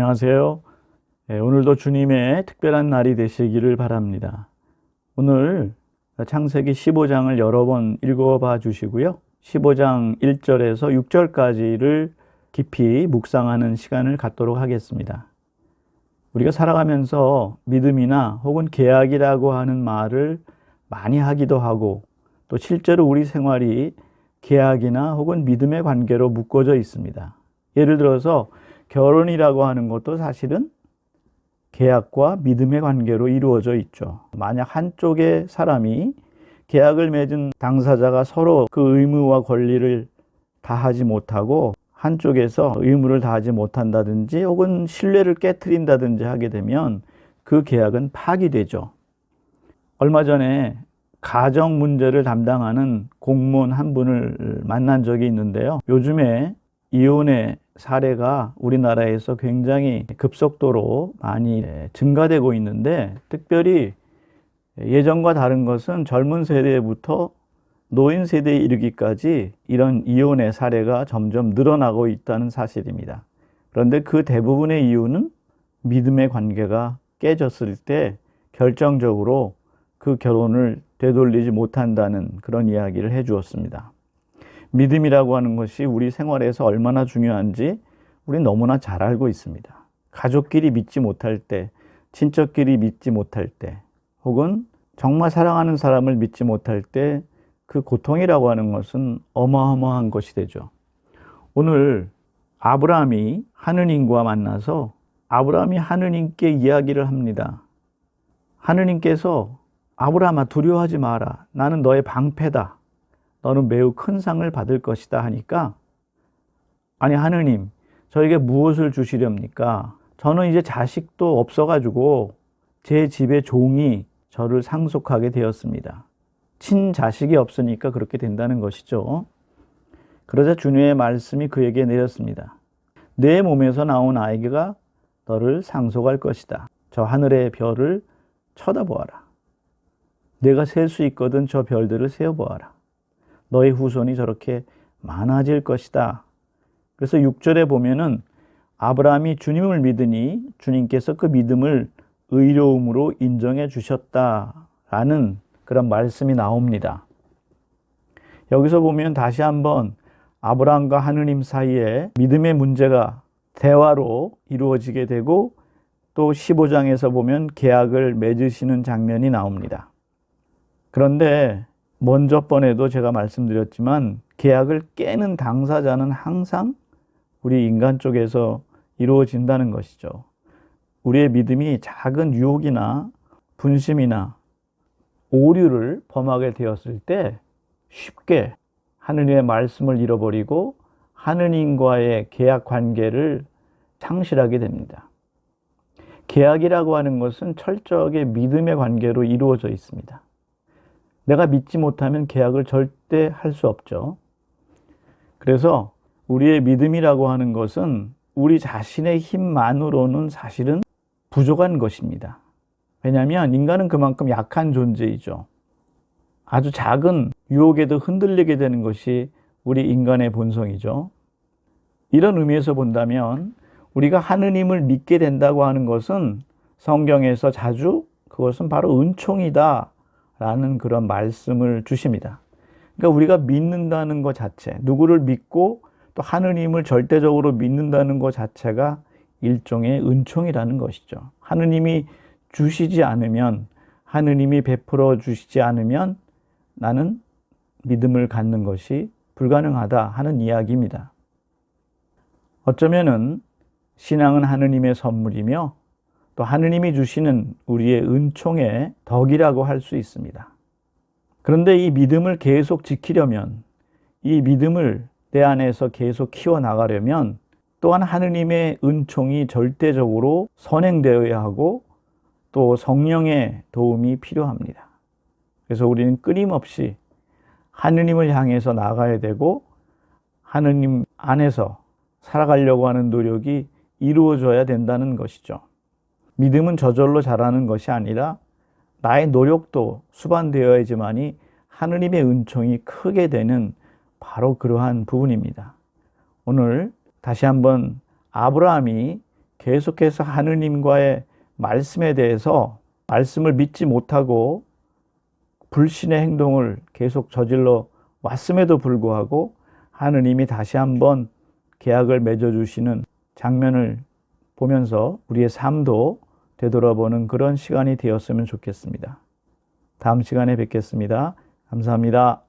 안녕하세요. 오늘도 주님의 특별한 날이 되시기를 바랍니다. 오늘 창세기 15장을 여러 번 읽어봐 주시고요. 15장 1절에서 6절까지를 깊이 묵상하는 시간을 갖도록 하겠습니다. 우리가 살아가면서 믿음이나 혹은 계약이라고 하는 말을 많이 하기도 하고 또 실제로 우리 생활이 계약이나 혹은 믿음의 관계로 묶어져 있습니다. 예를 들어서 결혼이라고 하는 것도 사실은 계약과 믿음의 관계로 이루어져 있죠. 만약 한쪽의 사람이 계약을 맺은 당사자가 서로 그 의무와 권리를 다하지 못하고 한쪽에서 의무를 다하지 못한다든지 혹은 신뢰를 깨트린다든지 하게 되면 그 계약은 파기되죠. 얼마 전에 가정 문제를 담당하는 공무원 한 분을 만난 적이 있는데요. 요즘에 이혼의 사례가 우리나라에서 굉장히 급속도로 많이 증가되고 있는데, 특별히 예전과 다른 것은 젊은 세대부터 노인 세대에 이르기까지 이런 이혼의 사례가 점점 늘어나고 있다는 사실입니다. 그런데 그 대부분의 이유는 믿음의 관계가 깨졌을 때 결정적으로 그 결혼을 되돌리지 못한다는 그런 이야기를 해 주었습니다. 믿음이라고 하는 것이 우리 생활에서 얼마나 중요한지 우리 너무나 잘 알고 있습니다. 가족끼리 믿지 못할 때, 친척끼리 믿지 못할 때, 혹은 정말 사랑하는 사람을 믿지 못할 때 그 고통이라고 하는 것은 어마어마한 것이 되죠. 오늘 아브라함이 하느님과 만나서 아브라함이 하느님께 이야기를 합니다. 하느님께서 아브라함아, 두려워하지 마라. 나는 너의 방패다. 너는 매우 큰 상을 받을 것이다 하니까, 아니 하느님, 저에게 무엇을 주시렵니까? 저는 이제 자식도 없어가지고 제 집의 종이 저를 상속하게 되었습니다. 친자식이 없으니까 그렇게 된다는 것이죠. 그러자 주님의 말씀이 그에게 내렸습니다. 내 몸에서 나온 아이가 너를 상속할 것이다. 저 하늘의 별을 쳐다보아라. 내가 셀 수 있거든 저 별들을 세어보아라. 너의 후손이 저렇게 많아질 것이다. 그래서 6절에 보면은 아브라함이 주님을 믿으니 주님께서 그 믿음을 의로움으로 인정해 주셨다라는 그런 말씀이 나옵니다. 여기서 보면 다시 한번 아브라함과 하느님 사이에 믿음의 문제가 대화로 이루어지게 되고, 또 15장에서 보면 계약을 맺으시는 장면이 나옵니다. 그런데 먼저 번에도 제가 말씀드렸지만 계약을 깨는 당사자는 항상 우리 인간 쪽에서 이루어진다는 것이죠. 우리의 믿음이 작은 유혹이나 분심이나 오류를 범하게 되었을 때 쉽게 하느님의 말씀을 잃어버리고 하느님과의 계약 관계를 상실하게 됩니다. 계약이라고 하는 것은 철저하게 믿음의 관계로 이루어져 있습니다. 내가 믿지 못하면 계약을 절대 할 수 없죠. 그래서 우리의 믿음이라고 하는 것은 우리 자신의 힘만으로는 사실은 부족한 것입니다. 왜냐하면 인간은 그만큼 약한 존재이죠. 아주 작은 유혹에도 흔들리게 되는 것이 우리 인간의 본성이죠. 이런 의미에서 본다면 우리가 하느님을 믿게 된다고 하는 것은 성경에서 자주 그것은 바로 은총이다 라는 그런 말씀을 주십니다. 그러니까 우리가 믿는다는 것 자체, 누구를 믿고 또 하느님을 절대적으로 믿는다는 것 자체가 일종의 은총이라는 것이죠. 하느님이 주시지 않으면, 하느님이 베풀어 주시지 않으면 나는 믿음을 갖는 것이 불가능하다 하는 이야기입니다. 어쩌면은 신앙은 하느님의 선물이며 또 하느님이 주시는 우리의 은총의 덕이라고 할 수 있습니다. 그런데 이 믿음을 계속 지키려면, 이 믿음을 내 안에서 계속 키워나가려면 또한 하느님의 은총이 절대적으로 선행되어야 하고 또 성령의 도움이 필요합니다. 그래서 우리는 끊임없이 하느님을 향해서 나가야 되고 하느님 안에서 살아가려고 하는 노력이 이루어져야 된다는 것이죠. 믿음은 저절로 자라는 것이 아니라 나의 노력도 수반되어야지만이 하느님의 은총이 크게 되는 바로 그러한 부분입니다. 오늘 다시 한번 아브라함이 계속해서 하느님과의 말씀에 대해서 말씀을 믿지 못하고 불신의 행동을 계속 저질러 왔음에도 불구하고 하느님이 다시 한번 계약을 맺어주시는 장면을 보면서 우리의 삶도 되돌아보는 그런 시간이 되었으면 좋겠습니다. 다음 시간에 뵙겠습니다. 감사합니다.